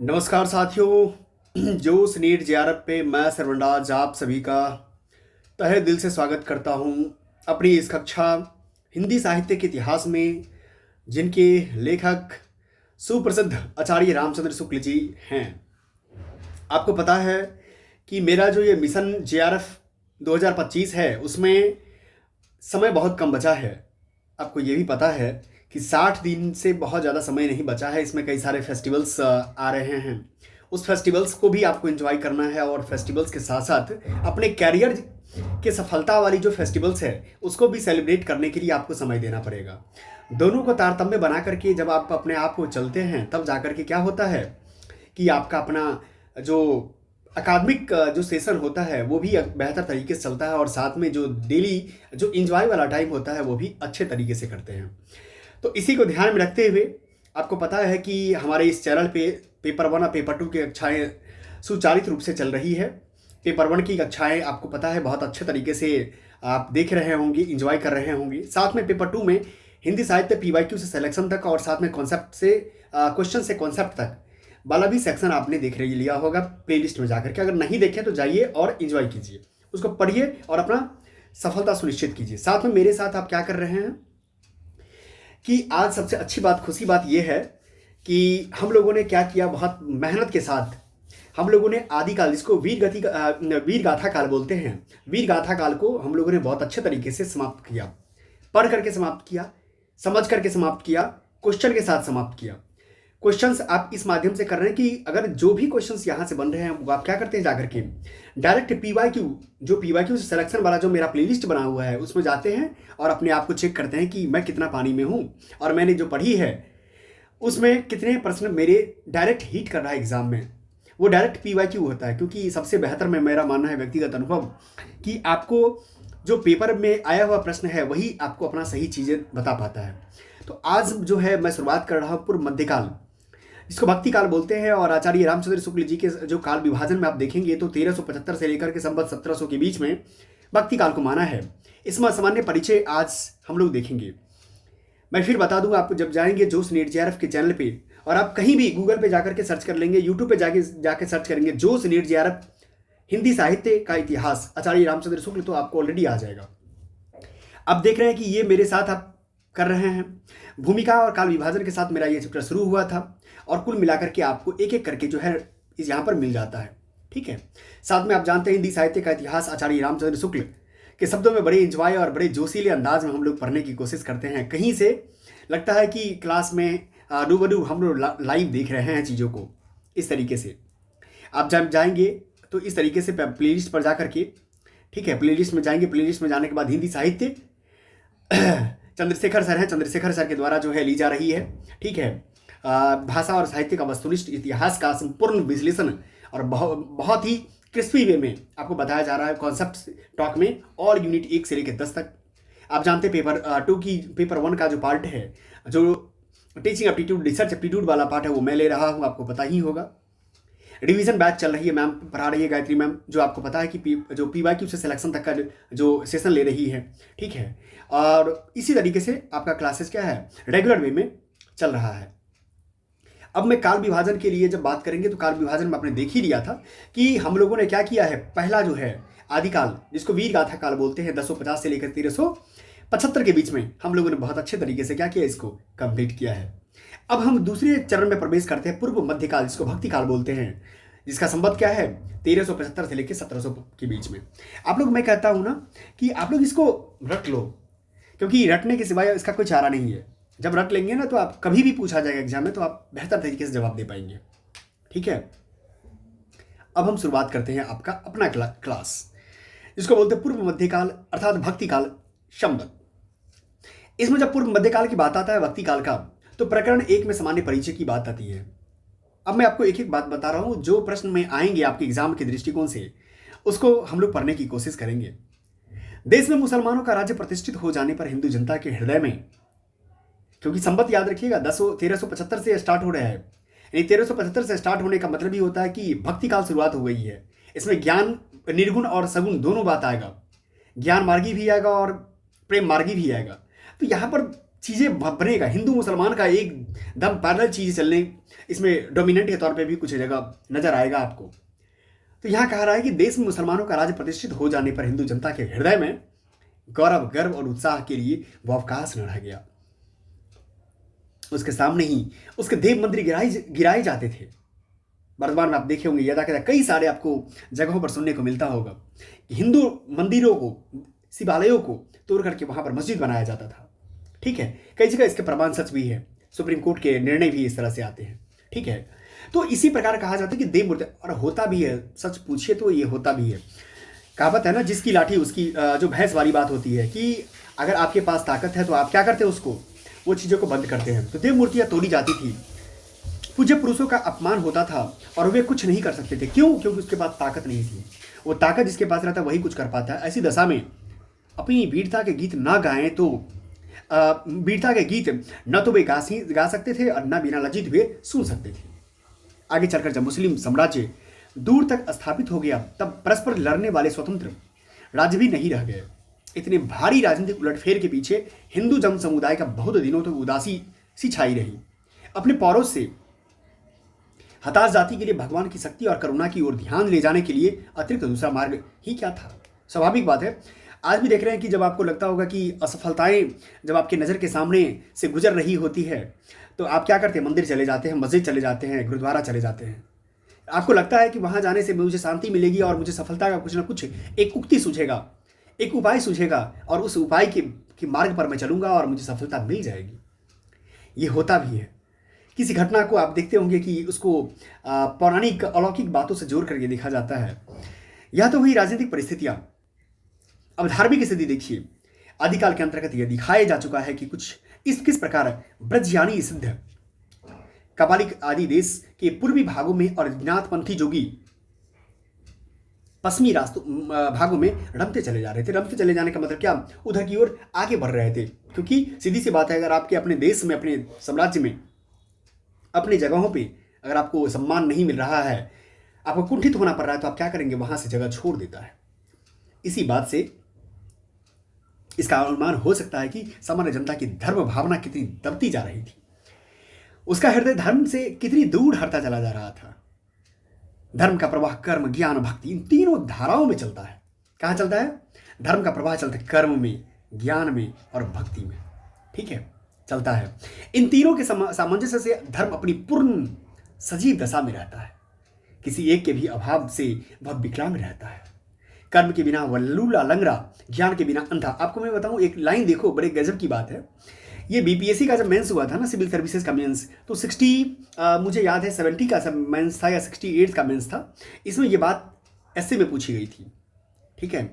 नमस्कार साथियों। जोश नीट जेआरएफ पे मैं सरवंडाज आप सभी का तहे दिल से स्वागत करता हूं। अपनी इस कक्षा हिंदी साहित्य के इतिहास में जिनके लेखक सुप्रसिद्ध आचार्य रामचंद्र शुक्ल जी हैं। आपको पता है कि मेरा जो ये मिशन जेआरएफ 2025 है उसमें समय बहुत कम बचा है। आपको ये भी पता है कि 60 दिन से बहुत ज़्यादा समय नहीं बचा है। इसमें कई सारे फेस्टिवल्स आ रहे हैं। उस फेस्टिवल्स को भी आपको एंजॉय करना है और फेस्टिवल्स के साथ साथ अपने कैरियर के सफलता वाली जो फेस्टिवल्स है उसको भी सेलिब्रेट करने के लिए आपको समय देना पड़ेगा। दोनों को तारतम्य बना करके जब आप अपने आप को चलते हैं तब जाकर के क्या होता है कि आपका अपना जो अकादमिक जो सेशन होता है वो भी बेहतर तरीके से चलता है और साथ में जो डेली जो इंजॉय वाला टाइम होता है वो भी अच्छे तरीके से करते हैं। तो इसी को ध्यान में रखते हुए आपको पता है कि हमारे इस चैनल पे पेपर 1 और पेपर 2 की कक्षाएं सुचालित रूप से चल रही है। पेपर 1 की कक्षाएं आपको पता है बहुत अच्छे तरीके से आप देख रहे होंगे, इंजॉय कर रहे होंगे। साथ में पेपर 2 में हिंदी साहित्य पीवाईक्यू से सिलेक्शन तक और साथ में कॉन्सेप्ट से क्वेश्चन से कॉन्सेप्ट तक वाला भी सेक्शन आपने देख लिया होगा प्लेलिस्ट में जाकर के। अगर नहीं देखे तो जाइए और इंजॉय कीजिए, उसको पढ़िए और अपना सफलता सुनिश्चित कीजिए। साथ में मेरे साथ आप क्या कर रहे हैं कि आज सबसे अच्छी बात, खुशी बात यह है कि हम लोगों ने क्या किया, बहुत मेहनत के साथ हम लोगों ने आदिकाल, जिसको वीर गाथा काल बोलते हैं, वीर गाथा काल को हम लोगों ने बहुत अच्छे तरीके से समाप्त किया। पढ़ करके समाप्त किया, समझ करके समाप्त किया, क्वेश्चन के साथ समाप्त किया। क्वेश्चंस आप इस माध्यम से कर रहे हैं कि अगर जो भी क्वेश्चंस यहाँ से बन रहे हैं वो आप क्या करते हैं, जाकर के डायरेक्ट पीवाईक्यू से सिलेक्शन वाला जो मेरा प्लेलिस्ट बना हुआ है उसमें जाते हैं और अपने आप को चेक करते हैं कि मैं कितना पानी में हूँ और मैंने जो पढ़ी है उसमें कितने प्रश्न मेरे डायरेक्ट हिट कर रहा है एग्जाम में। वो डायरेक्ट पीवाईक्यू होता है क्योंकि सबसे बेहतर में मेरा मानना है, व्यक्तिगत अनुभव, कि आपको जो पेपर में आया हुआ प्रश्न है वही आपको अपना सही चीज़ें बता पाता है। तो आज जो है मैं शुरुआत कर रहा हूँ पूर्व मध्यकाल, जिसको भक्ति काल बोलते हैं। और आचार्य रामचंद्र शुक्ल जी के जो काल विभाजन में आप देखेंगे तो 1375 से लेकर के संवत 1700 के बीच में भक्ति काल को माना है। इसमें सामान्य परिचय आज हम लोग देखेंगे। मैं फिर बता दूंगा आपको, जब जाएंगे जोश नीट जेआरएफ के चैनल पे और आप कहीं भी गूगल पे जाकर के सर्च कर लेंगे, यूट्यूब पे जाके सर्च करेंगे जोश नीट जेआरएफ हिंदी साहित्य का इतिहास आचार्य रामचंद्र शुक्ल, तो आपको ऑलरेडी आ जाएगा। अब देख रहे हैं कि ये मेरे साथ आप कर रहे हैं। भूमिका और काल विभाजन के साथ मेरा ये चैप्टर शुरू हुआ था और कुल मिलाकर के आपको एक एक करके जो है इस यहाँ पर मिल जाता है। ठीक है। साथ में आप जानते हैं हिंदी साहित्य का इतिहास आचार्य रामचंद्र शुक्ल के शब्दों में बड़े इंजॉय और बड़े जोशीले अंदाज में हम लोग पढ़ने की कोशिश करते हैं। कहीं से लगता है कि क्लास में रूबरू हम लोग लाइव देख रहे हैं चीज़ों को। इस तरीके से आप जब जाएंगे तो इस तरीके से प्लेलिस्ट पर जा करके, ठीक है, प्लेलिस्ट में जाएंगे। प्लेलिस्ट में जाने के बाद हिंदी साहित्य चंद्रशेखर सर हैं, चंद्रशेखर सर के द्वारा जो है ली जा रही है। ठीक है। भाषा और साहित्य का वस्तुनिष्ठ इतिहास का संपूर्ण विश्लेषण और बहुत ही क्रिस्पी वे में आपको बताया जा रहा है कॉन्सेप्ट टॉक में, और यूनिट 1 से लेकर 10 तक। आप जानते हैं पेपर 1 का जो पार्ट है, जो टीचिंग एप्टीट्यूड रिसर्च एप्टीट्यूड वाला पार्ट है, वो मैं ले रहा हूँ, आपको पता ही होगा। रिवीजन बैच चल रही है, मैम पढ़ा रही है गायत्री मैम, जो आपको पता है कि जो पीवाईक्यू से सिलेक्शन तक का जो सेशन ले रही है। ठीक है। और इसी तरीके से आपका क्लासेस क्या है, रेगुलर वे में चल रहा है। अब मैं काल विभाजन के लिए जब बात करेंगे तो काल विभाजन में आपने देख ही लिया था कि हम लोगों ने क्या किया है। पहला जो है आदिकाल, जिसको वीर गाथा काल बोलते हैं, 1050 से लेकर 1375 के बीच में हम लोगों ने बहुत अच्छे तरीके से क्या किया, इसको कंप्लीट किया है। अब हम दूसरे चरण में प्रवेश करते हैं, पूर्व मध्यकाल, जिसको भक्ति काल बोलते हैं, जिसका संबंध क्या है 1375 से लेकर 1700 के बीच में। आप लोग, मैं कहता हूं ना कि आप लोग इसको रट लो, क्योंकि रटने के सिवाय इसका कोई चारा नहीं है। जब रट लेंगे ना तो आप कभी भी पूछा जाएगा एग्जाम में तो आप बेहतर तरीके से जवाब दे पाएंगे। ठीक है। अब हम शुरुआत करते हैं आपका अपना क्लास, जिसको बोलते हैं पूर्व मध्यकाल अर्थात भक्ति काल संवत। इसमें जब पूर्व मध्यकाल की बात आता है भक्ति काल का, तो प्रकरण 1 में सामान्य परिचय की बात आती है। अब मैं आपको एक एक बात बता रहा हूं, जो प्रश्न में आएंगे आपके एग्जाम के दृष्टिकोण से उसको हम लोग पढ़ने की कोशिश करेंगे। देश में मुसलमानों का राज्य प्रतिष्ठित हो जाने पर हिंदू जनता के हृदय में, क्योंकि संवत याद रखिएगा 1375 से स्टार्ट हो रहा है, यानी 1375 से स्टार्ट होने का मतलब ही होता है कि भक्ति काल शुरुआत हो गई है। इसमें ज्ञान निर्गुण और सगुण दोनों बात आएगा, ज्ञान मार्गी भी आएगा और प्रेम मार्गी भी आएगा। तो यहाँ पर चीज़ें बनेगा, हिंदू मुसलमान का एक दम पैरेलल चीज़ चलने, इसमें डोमिनेंट के तौर पे भी कुछ जगह नजर आएगा आपको। तो यहाँ कहा रहा है कि देश में मुसलमानों का राज्य प्रतिष्ठित हो जाने पर हिंदू जनता के हृदय में गौरव, गर्व और उत्साह के लिए वो अवकाश न रह गया। उसके सामने ही उसके देव मंदिर गिराए जाते थे। वर्तमान में आप देखे होंगे, यदा कदा कई सारे आपको जगहों पर सुनने को मिलता होगा कि हिंदू मंदिरों को, शिवालयों को तोड़ करके वहां पर मस्जिद बनाया जाता था। ठीक है, कई जगह इसके प्रमाण सच भी है, सुप्रीम कोर्ट के निर्णय भी इस तरह से आते हैं। ठीक है, तो इसी प्रकार कहा जाता है कि देव मूर्ति, और होता भी है, सच पूछिए तो ये होता भी है। कहावत है ना, जिसकी लाठी उसकी, जो भैंस वाली बात होती है कि अगर आपके पास ताकत है तो आप क्या करते हैं, उसको, वो चीज़ों को बंद करते हैं। तो देव मूर्तियाँ तोड़ी जाती थी, पूज्य पुरुषों का अपमान होता था और वे कुछ नहीं कर सकते थे। क्यों? क्योंकि उसके पास ताकत नहीं थी। वो ताकत जिसके पास रहता है वही कुछ कर पाता है। ऐसी दशा में अपनी वीरता के गीत ना गाएं तो वीरता के गीत न तो वे गा सकते थे और न बिना लज्जित हुए सुन सकते थे। आगे चलकर जब मुस्लिम साम्राज्य दूर तक स्थापित हो गया तब परस्पर लड़ने वाले स्वतंत्र राज्य भी नहीं रह गए। इतने भारी राजनीतिक उलटफेर के पीछे हिंदू जन समुदाय का बहुत दिनों तक उदासी सी छाई रही। अपने पौरों से हताश जाति के लिए भगवान की शक्ति और करुणा की ओर ध्यान ले जाने के लिए अतिरिक्त दूसरा मार्ग ही क्या था। स्वाभाविक बात है, आज भी देख रहे हैं कि जब आपको लगता होगा कि असफलताएं जब आपके नज़र के सामने से गुजर रही होती है तो आप क्या करते हैं, मंदिर चले जाते हैं, मस्जिद चले जाते हैं, गुरुद्वारा चले जाते हैं। आपको लगता है कि वहाँ जाने से मुझे शांति मिलेगी और मुझे सफलता का कुछ ना कुछ एक उक्ति सूझेगा, एक उपाय सूझेगा और उस उपाय के मार्ग पर मैं चलूँगा और मुझे सफलता मिल जाएगी। ये होता भी है। किसी घटना को आप देखते होंगे कि उसको पौराणिक अलौकिक बातों से जोड़ करके देखा जाता है। यह तो हुई राजनीतिक परिस्थितियाँ। अब धार्मिक स्थिति देखिए, आदिकाल के अंतर्गत यह दिखाया जा चुका है कि कुछ किस प्रकार ब्रजयानी सिद्ध कपालिक आदि देश के पूर्वी भागों में और ज्ञातपंथी जोगी पश्चिमी रास्तों भागों में रमते चले जा रहे थे। रमते चले जाने का मतलब क्या, उधर की ओर आगे बढ़ रहे थे। क्योंकि सीधी सी बात है, अगर आपके अपने देश में, अपने साम्राज्य में, अपनी जगहों पे अगर आपको सम्मान नहीं मिल रहा है, आपको कुंठित होना पड़ रहा है, तो आप क्या करेंगे, वहां से जगह छोड़ देता है। इसी बात से इसका अनुमान हो सकता है कि सामान्य जनता की धर्म भावना कितनी दबती जा रही थी, उसका हृदय धर्म से कितनी दूर हटता चला जा रहा था। धर्म का प्रवाह कर्म, ज्ञान, भक्ति, इन तीनों धाराओं में चलता है। कहाँ चलता है? धर्म का प्रवाह चलता है कर्म में, ज्ञान में और भक्ति में। ठीक है, चलता है। इन तीनों के सामंजस्य से धर्म अपनी पूर्ण सजीव दशा में रहता है। किसी एक के भी अभाव से वह विकलांग रहता है। कर्म के बिना वह लूला लंगड़ा, ज्ञान के बिना अंधा। आपको मैं बताऊं, एक लाइन देखो, बड़े गजब की बात है। ये बीपीएससी का जब मेंस हुआ था ना, सिविल सर्विसेज का मेंस, तो 60 मुझे याद है 70 का सब मेंस था या 68 का मेंस था। इसमें ये बात ऐसे में पूछी गई थी, ठीक है,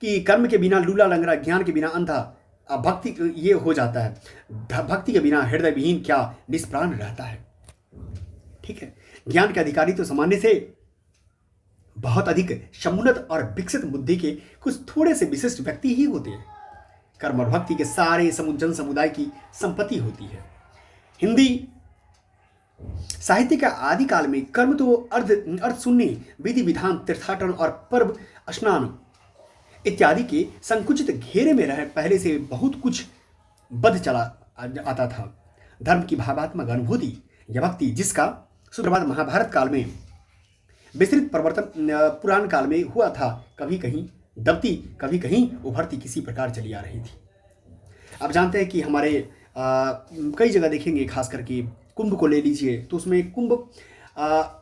कि कर्म के बिना लूला लंगड़ा, ज्ञान के बिना अंधा, भक्ति ये हो जाता है, भक्ति के बिना हृदय विहीन क्या निष्प्राण रहता है। ठीक है, ज्ञान के अधिकारी तो सामान्य से बहुत अधिक समुन्नत और विकसित बुद्धि के कुछ थोड़े से विशिष्ट व्यक्ति ही होते हैं। कर्म और भक्ति के सारे जन समुदाय की संपत्ति होती है। हिंदी साहित्य का आदिकाल में कर्म तो अर्थ शून्य विधि विधान, तीर्थाटन और पर्व स्नान इत्यादि के संकुचित घेरे में रह पहले से बहुत कुछ बध चला आता था। धर्म की भावात्मक अनुभूति या भक्ति, जिसका सूत्रपात महाभारत काल में विस्तृत प्रवर्तन पुराण काल में हुआ था, कभी कहीं दबती, कभी कहीं उभरती किसी प्रकार चली आ रही थी। आप जानते हैं कि हमारे कई जगह देखेंगे, खास करके कुंभ को ले लीजिए, तो उसमें कुंभ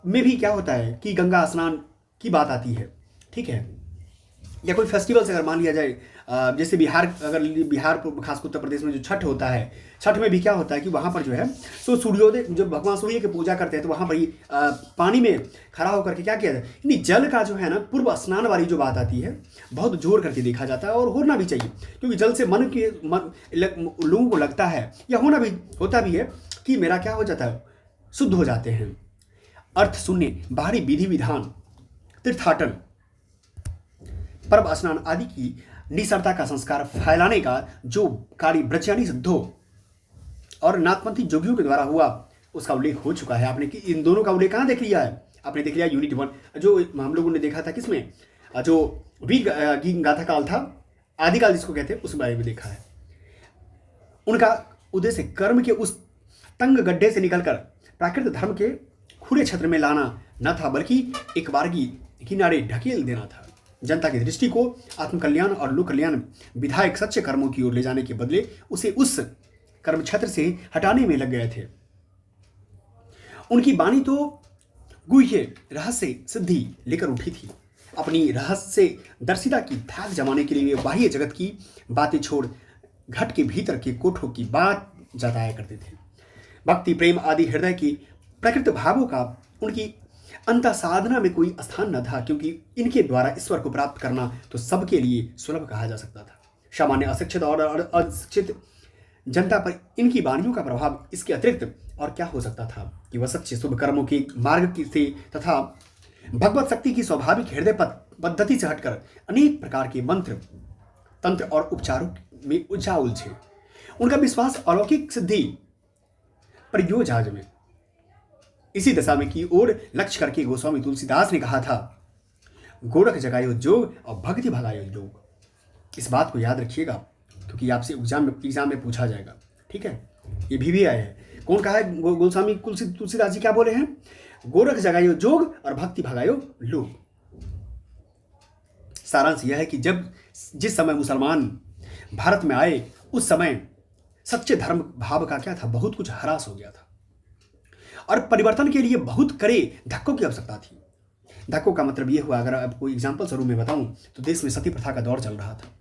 में भी क्या होता है कि गंगा स्नान की बात आती है। ठीक है, या कोई फेस्टिवल्स अगर मान लिया जाए, जैसे बिहार, अगर बिहार खासकर उत्तर प्रदेश में जो छठ होता है, छठ में भी क्या होता है कि वहाँ पर जो है सो सूर्योदय, जब भगवान सूर्य की पूजा करते हैं तो वहाँ पर ही पानी में खड़ा होकर के क्या किया जाए, यानी जल का जो है ना पूर्व स्नान वाली जो बात आती है, बहुत जोर करके देखा जाता है और होना भी चाहिए। क्योंकि जल से लोगों को लगता है या होता भी है कि मेरा क्या हो जाता है, शुद्ध हो जाते हैं। अर्थ शून्य बाहरी विधि विधान, तीर्थाटन, पर्व स्नान आदि की निसरता का संस्कार फैलाने का जो कार्य ब्रजयानी सिद्धों और नाथपंथी जोगियों के द्वारा हुआ, उसका उल्लेख हो चुका है। आपने इन दोनों का उल्लेख कहाँ देख लिया है? आपने देख लिया यूनिट 1, जो हम लोगों ने देखा था किसमें, जो वीर गाथा काल था, आदिकाल जिसको कहते हैं, उस बारे में देखा है। उनका उद्देश्य से कर्म के उस तंग गड्ढे से निकलकर प्राकृत धर्म के खुले क्षेत्र में लाना न था, बल्कि एक बार की किनारे ढकेल देना था। जनता की दृष्टि को आत्मकल्याण और लोक कल्याण विधायक सच्चे कर्मों की ओर ले जाने के बदले उसे उस कर्म क्षेत्र से हटाने में लग गए थे। उनकी वाणी तो गुह्य रहस्य सिद्धि लेकर उठी थी। अपनी रहस्य दर्शिता की धाक जमाने के लिए वे बाह्य जगत की बातें छोड़ घट के भीतर के कोठों की बात जताया करते थे। भक्ति, प्रेम आदि हृदय की प्रकृत भावों का उनकी अंत साधना में कोई स्थान न था, क्योंकि इनके द्वारा ईश्वर को प्राप्त करना तो सबके लिए सुलभ कहा जा सकता था। सामान्य अशिक्षित और अशिक्षित जनता पर इनकी वाणियों का प्रभाव इसके अतिरिक्त और क्या हो सकता था कि वह सच्चे शुभ कर्मों के मार्ग से तथा भगवत शक्ति की स्वाभाविक हृदय पद्धति से हटकर अनेक प्रकार के मंत्र, तंत्र और उपचारों में उलझा उलझे। उनका विश्वास अलौकिक सिद्धि परियोजाज में इसी दशा में की ओर लक्ष्य करके गोस्वामी तुलसीदास ने कहा था, गोरख जगायो जोग और भक्ति भगायो योग। इस बात को याद रखिएगा, क्योंकि आपसे एग्जाम में पूछा जाएगा। ठीक है, ये भी आया है। कौन कहा है? गोस्वामी तुलसीदास जी क्या बोले हैं? गोरख जगायो जोग और भक्ति भगायो लोग। सारांश यह है कि जिस समय मुसलमान भारत में आए, उस समय सच्चे धर्म भाव का क्या था, बहुत कुछ ह्रास हो गया था और परिवर्तन के लिए बहुत कड़े धक्कों की आवश्यकता थी। धक्कों का मतलब यह हुआ, अगर आपको एग्जाम्पल स्वरूप में बताऊं तो देश में सती प्रथा का दौर चल रहा था।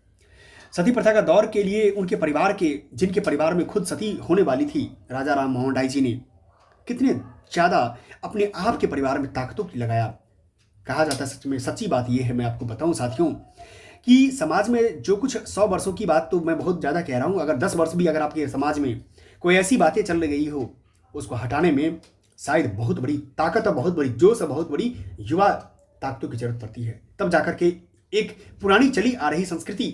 सती प्रथा का दौर के लिए उनके परिवार के, जिनके परिवार में खुद सती होने वाली थी, राजा राम मोहन राय जी ने कितने ज़्यादा अपने आप के परिवार में ताकतों की लगाया। कहा जाता है, सच में सच्ची बात यह है, मैं आपको बताऊं साथियों, कि समाज में जो कुछ 100 वर्षों की बात तो मैं बहुत ज़्यादा कह रहा हूं, अगर 10 वर्ष भी अगर आपके समाज में कोई ऐसी बातें चल गई हो, उसको हटाने में शायद बहुत बड़ी ताकत और बहुत बड़ी जोश और बहुत बड़ी युवा ताकतों की जरूरत पड़ती है। तब जाकर के एक पुरानी चली आ रही संस्कृति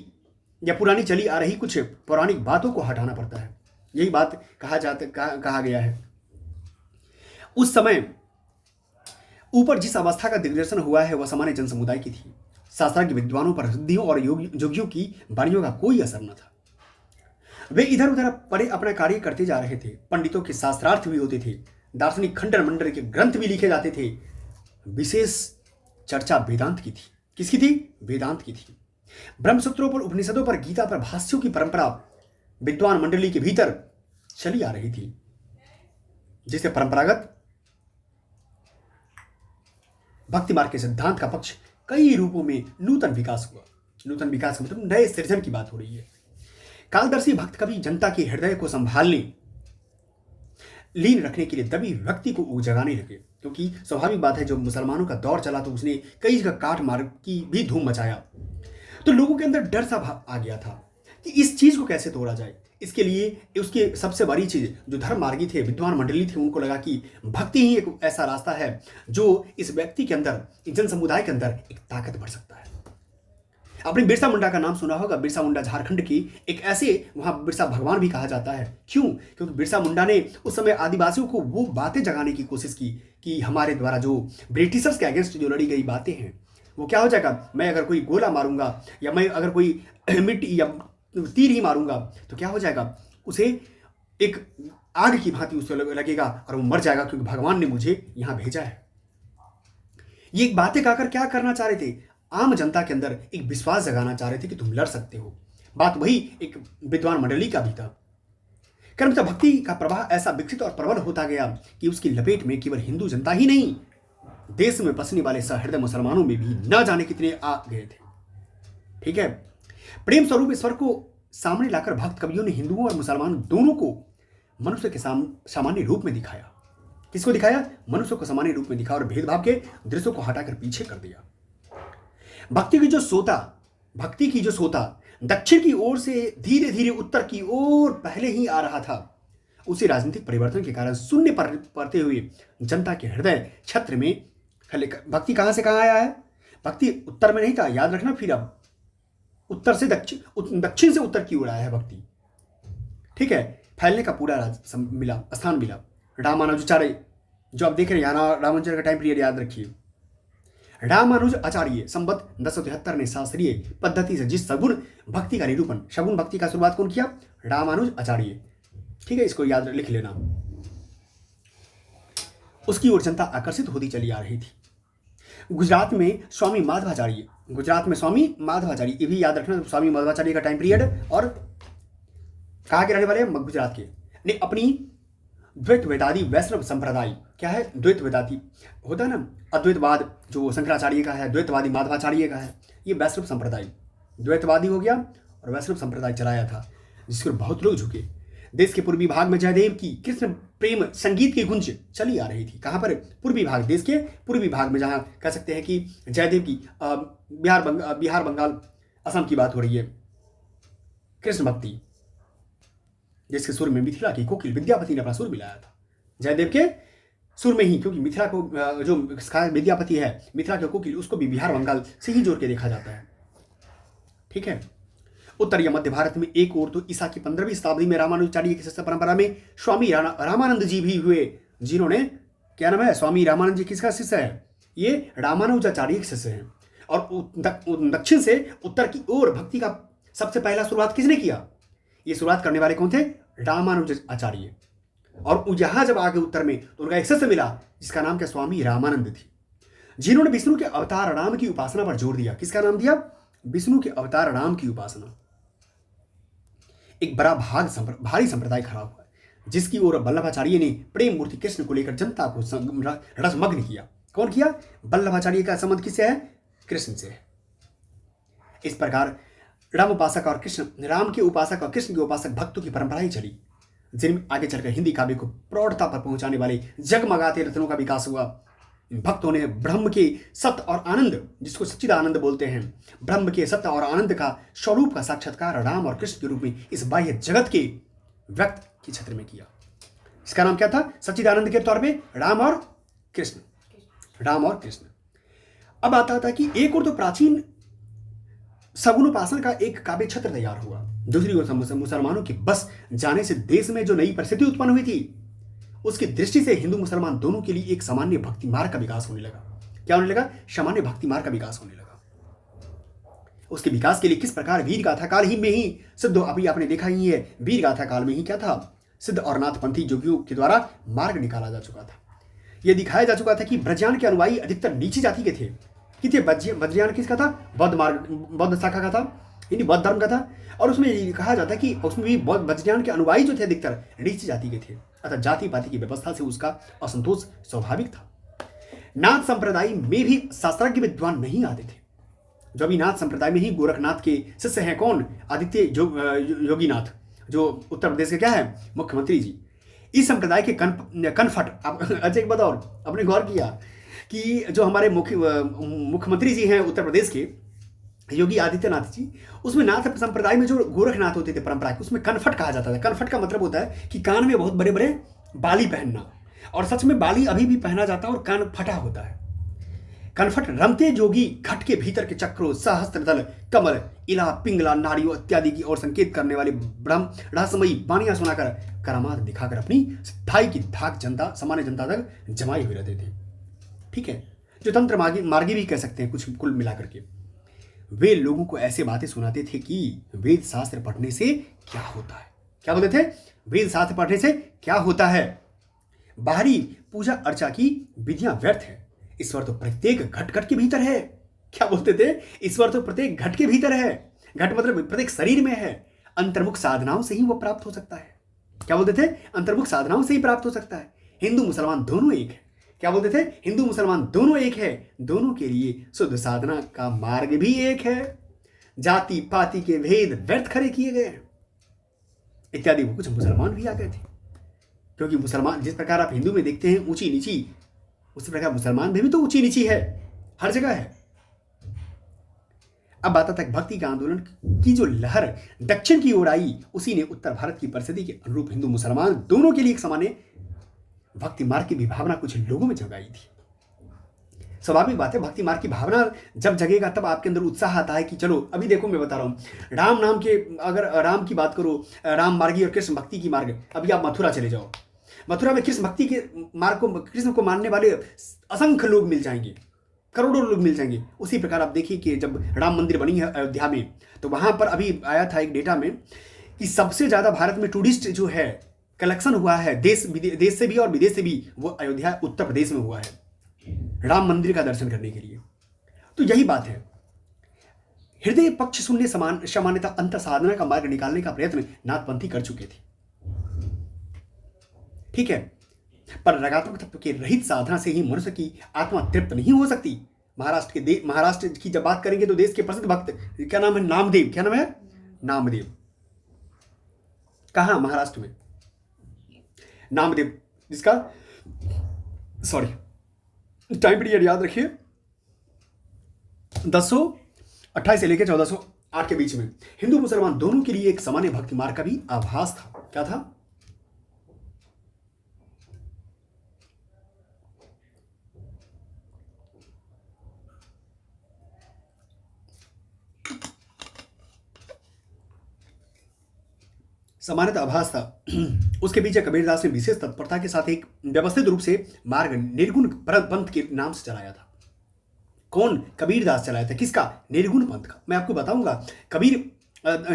या पुरानी चली आ रही कुछ पौराणिक बातों को हटाना पड़ता है। यही बात कहा गया है। उस समय ऊपर जिस अवस्था का दिग्दर्शन हुआ है वह सामान्य जन समुदाय की थी। शास्त्राज्ञ विद्वानों पर सिद्धियों और जोगियों की वाणियों का कोई असर न था। वे इधर उधर पड़े अपना कार्य करते जा रहे थे। पंडितों के शास्त्रार्थ भी होते थे, दार्शनिक खंडन मंडल के ग्रंथ भी लिखे जाते थे। विशेष चर्चा वेदांत की थी। किसकी थी? वेदांत की थी। ब्रह्मसूत्रों पर, उपनिषदों पर, गीता पर भाष्यों की परंपरा विद्वान मंडली के भीतर चली आ रही थी, जिससे परंपरागत भक्ति मार्ग के सिद्धांत का पक्ष कई रूपों में नूतन विकास हुआ। नूतन विकास मतलब नए सृजन की बात हो रही है। कालदर्शी भक्त कभी जनता के हृदय को संभालने, लीन रखने के लिए दबी व्यक्ति को जगाने लगे, क्योंकि स्वाभाविक बात है, जो मुसलमानों का दौर चला तो उसने कई जगह काट मार की भी धूम मचाया। तो लोगों के अंदर डर सा आ गया था कि इस चीज को कैसे तोड़ा जाए। इसके लिए उसके सबसे बड़ी चीज, जो धर्म मार्गी थे, विद्वान मंडली थे, उनको लगा कि भक्ति ही एक ऐसा रास्ता है जो इस व्यक्ति के अंदर, इस जन समुदाय के अंदर एक ताकत भर सकता है। आपने बिरसा मुंडा का नाम सुना होगा। बिरसा मुंडा झारखंड की एक ऐसे, वहां बिरसा भगवान भी कहा जाता है। क्यों? क्योंकि बिरसा मुंडा ने उस समय आदिवासियों को वो बातें जगाने की कोशिश की कि हमारे द्वारा जो ब्रिटिशर्स के अगेंस्ट जो लड़ी गई बातें हैं, वो क्या हो जाएगा, मैं अगर कोई गोला मारूंगा या मैं अगर कोई मिट्टी या तीर ही मारूंगा तो क्या हो जाएगा, उसे एक आग की भांति उसे लगेगा और वो मर जाएगा, क्योंकि भगवान ने मुझे यहां भेजा है। ये एक बातें कहकर क्या करना चाह रहे थे? आम जनता के अंदर एक विश्वास जगाना चाह रहे थे कि तुम लड़ सकते हो। बात वही एक विद्वान मंडली का भी था। कर्मता भक्ति का प्रवाह ऐसा विकसित और प्रबल होता गया कि उसकी लपेट में केवल हिंदू जनता ही नहीं, देश में बसने वाले सहृदय मुसलमानों में भी न जाने कितने आ गए थे। ठीक है, प्रेम स्वरूप ईश्वर को सामने लाकर भक्त कवियों ने हिंदुओं और मुसलमान दोनों को मनुष्य के सामान्य रूप में दिखाया। किसको दिखाया? मनुष्य को सामान्य रूप में दिखाया और भेदभाव के दृश्यों को हटाकर पीछे कर दिया। भक्ति की जो सोता दक्षिण की ओर से धीरे धीरे उत्तर की ओर पहले ही आ रहा था, उसी राजनीतिक परिवर्तन के कारण शून्य पड़ते हुए जनता के हृदय क्षेत्र में भक्ति कहां से कहां आया है? भक्ति उत्तर में नहीं था, याद रखना। फिर अब उत्तर से दक्षिण से उत्तर की ओर आया है भक्ति। ठीक है, फैलने का पूरा स्थान मिला। रामानुजाचार्य जो आप देख रहे हैं यहाँ, रामानुजाचार्य का टाइम पीरियड याद रखिए। रामानुज आचार्य संवत 1073 ने शास्त्रीय पद्धति से जिस सगुण भक्ति का निरूपण, सगुण भक्ति का शुरुआत कौन किया? रामानुज आचार्य। ठीक है, इसको याद लिख लेना। उसकी ओर जनता आकर्षित होती चली आ रही थी। गुजरात में स्वामी माधवाचार्य, गुजरात में स्वामी माधवाचार्य, ये भी याद रखना, स्वामी माधवाचार्य का टाइम पीरियड, और कहाँ के रहने वाले हैं, गुजरात के, ने अपनी द्वैत वेदादी वैष्णव संप्रदाय, क्या है द्वैत वेदाती होता है ना, अद्वैतवाद जो शंकराचार्य का है, द्वैतवादी माधवाचार्य का है, ये वैष्णव संप्रदाय, द्वैतवादी हो गया और वैष्णव संप्रदाय चलाया था, जिसके बहुत लोग झुके। देश के पूर्वी भाग में जयदेव की कृष्ण प्रेम संगीत की गुंज चली आ रही थी। कहाँ पर, पूर्वी भाग, देश के पूर्वी भाग में, जहाँ कह सकते हैं कि जयदेव की बिहार बंगाल असम की बात हो रही है, कृष्ण भक्ति, जिसके सुर में मिथिला की कोकिल विद्यापति ने अपना सुर मिलाया था, जयदेव के सुर में ही, क्योंकि मिथिला को जो विद्यापति है, मिथिला के कोकिल, उसको भी बिहार बंगाल से ही जोड़ के देखा जाता है। ठीक है, उत्तर या मध्य भारत में एक और तो ईसा की 15वीं शताब्दी में रामानुजाचार्य की शिष्य परंपरा में स्वामी रामानंद जी भी हुए, जिन्होंने, क्या नाम है, स्वामी रामानंद जी किसका शिष्य है, ये रामानुजाचार्य के शिष्य हैं। और दक्षिण से उत्तर की ओर भक्ति का सबसे पहला शुरुआत किसने किया, ये शुरुआत करने वाले कौन थे, रामानुजाचार्य। और यहाँ जब आगे उत्तर में तो उनका एक शिष्य मिला जिसका नाम क्या, स्वामी रामानंद थी, जिन्होंने विष्णु के अवतार राम की उपासना पर जोर दिया। किसका नाम दिया, विष्णु के अवतार राम की उपासना। एक बड़ा भारी संप्रदाय खड़ा हुआ, जिसकी ओर वल्लभाचार्य ने प्रेम मूर्ति कृष्ण को लेकर जनता को रसमग्न किया। कौन किया, वल्लभाचार्य का संबंध किससे है, कृष्ण से है। इस प्रकार राम उपासक और कृष्ण, राम के उपासक और कृष्ण के उपासक भक्तों की परंपराएं चली, जिनमें आगे चलकर हिंदी काव्य को प्रौढ़ता पर पहुंचाने वाले जगमगाते रत्नों का विकास हुआ। भक्तों ने ब्रह्म के सत्य और आनंद, जिसको सच्चिदानंद बोलते हैं, ब्रह्म के सत्य और आनंद का स्वरूप का साक्षात्कार राम और कृष्ण के रूप में इस बाह्य जगत के व्यक्त के क्षेत्र में किया। इसका नाम क्या था, सच्चिदानंद के तौर पे राम और कृष्ण, राम और कृष्ण। अब आता था कि एक और तो प्राचीन सगुन उपासना का एक काव्य छत्र तैयार हुआ, दूसरी ओर मुसलमानों के बस जाने से देश में जो नई परिस्थिति उत्पन्न हुई थी, उसकी दृष्टि से हिंदू मुसलमान दोनों के लिए एक सामान्य भक्ति मार्ग का विकास होने लगा। क्या होने लगा, सामान्य भक्ति मार्ग का विकास होने लगा। उसके विकास के लिए किस प्रकार वीर गाथा काल ही में ही सिद्ध, अभी आपने देखा ही है, वीर गाथा काल में ही क्या था, सिद्ध और नाथपंथी जोगियों के द्वारा मार्ग निकाला जा चुका था। यह दिखाया जा चुका था कि ब्रजयान के अनुयायी अधिकतर नीची जाति के थे। बद्रयान किसका था, बौद्ध मार्ग, बौद्ध शाखा का था, यानी बौद्ध धर्म का था। और उसमें कहा जाता है कि उसमें भी बद्रयान के अनुयायी जो थे अधिकतर नीची जाति के थे, अतः जाति पाति की व्यवस्था से उसका असंतोष स्वाभाविक था। नाथ संप्रदाय में भी शास्त्रज्ञ विद्वान नहीं आते थे। जो अभी नाथ संप्रदाय में ही गोरखनाथ के शिष्य हैं, कौन, आदित्य योगीनाथ, जो उत्तर प्रदेश के क्या है, मुख्यमंत्री जी। इस संप्रदाय के कनफट, अच्छा एक बताओ, आपने गौर किया कि जो हमारे मुख्यमंत्री जी हैं उत्तर प्रदेश के, योगी आदित्यनाथ जी, उसमें नाथ संप्रदाय में जो गोरखनाथ होते थे परंपरा के, उसमें कनफट कहा जाता था। कनफट का मतलब होता है कि कान में बहुत बड़े बड़े बाली पहनना, और सच में बाली अभी भी पहना जाता है और कान फटा होता है। कनफट रमते जोगी घट के भीतर के चक्रों, सहस्त्रदल, कमल, इला, पिंगला, नारियों इत्यादि की ओर संकेत करने वाले ब्रह्म रहस्यमयी बाणियां सुनाकर, करामात दिखाकर अपनी सिद्धाई की धाक जनता, सामान्य जनता तक जमाए हुए रहते थे। ठीक है, जो तंत्र मार्गी भी कह सकते हैं कुछ कुल मिलाकर के। वे लोगों को ऐसे बातें सुनाते थे कि वेद शास्त्र पढ़ने से क्या होता है। क्या बोलते थे, वेद शास्त्र पढ़ने से क्या होता है, बाहरी पूजा अर्चा की विधियां व्यर्थ है, ईश्वर तो प्रत्येक घट घट के भीतर है। क्या बोलते थे, ईश्वर तो प्रत्येक घट के भीतर है, घट मतलब प्रत्येक शरीर में है, अंतर्मुख साधनाओं से ही वो प्राप्त हो सकता है। क्या बोलते थे, अंतर्मुख साधनाओं से ही प्राप्त हो सकता है। हिंदू मुसलमान दोनों एक है। क्या बोलते थे, हिंदू मुसलमान दोनों एक है, दोनों के लिए शुद्ध साधना का मार्ग भी एक है, जाति पाति के भेद व्यर्थ खड़े किए गए इत्यादि। वो कुछ मुसलमान भी आ गए थे, क्योंकि मुसलमान जिस प्रकार आप हिंदू में देखते हैं ऊंची नीची, उसी प्रकार मुसलमान में भी तो ऊंची नीची है, हर जगह है। अब आता तक भक्ति का आंदोलन की जो लहर दक्षिण की ओर आई, उसी ने उत्तर भारत की परिस्थिति के अनुरूप हिंदू मुसलमान दोनों के लिए एक सामान्य भक्ति मार्ग की भावना कुछ लोगों में जगाई थी। स्वाभाविक बात है, भक्ति मार्ग की भावना जब जगेगा तब आपके अंदर उत्साह आता है कि चलो, अभी देखो मैं बता रहा हूँ, राम नाम के, अगर राम की बात करो, राम मार्गी और कृष्ण भक्ति की मार्ग, अभी आप मथुरा चले जाओ, मथुरा में कृष्ण भक्ति के मार्ग को, कृष्ण को मानने वाले असंख्य लोग मिल जाएंगे, करोड़ों लोग मिल जाएंगे। उसी प्रकार आप देखिए कि जब राम मंदिर बनी है अयोध्या में, तो वहाँ पर अभी आया था एक डेटा में कि सबसे ज़्यादा भारत में टूरिस्ट जो है कलेक्शन हुआ है देश से भी और विदेश से भी, वो अयोध्या उत्तर प्रदेश में हुआ है राम मंदिर का दर्शन करने के लिए। तो यही बात है, हृदय पक्ष शून्य सामान्यता अंतर साधना का मार्ग निकालने का प्रयत्न नाथपंथी कर चुके थे। ठीक है, पर रागात्मक तत्व के रहित साधना से ही मनुष्य की आत्मा तृप्त नहीं हो सकती। महाराष्ट्र की जब बात करेंगे तो देश के प्रसिद्ध भक्त, क्या नाम है, नामदेव, क्या नाम है, नामदेव। कहां, महाराष्ट्र में नामदेव, जिसका सॉरी टाइम पीरियड याद रखिए, 1028 से लेकर 1408 के बीच में हिंदू मुसलमान दोनों के लिए एक सामान्य भक्ति मार्ग का भी आभास था। क्या था? सामान्यतः आभास था। उसके पीछे कबीरदास ने विशेष तत्परता के साथ एक व्यवस्थित रूप से मार्ग निर्गुण पंथ के नाम से चलाया था। कौन? कबीरदास चलाया था। किसका? निर्गुण पंथ का। मैं आपको बताऊंगा कबीर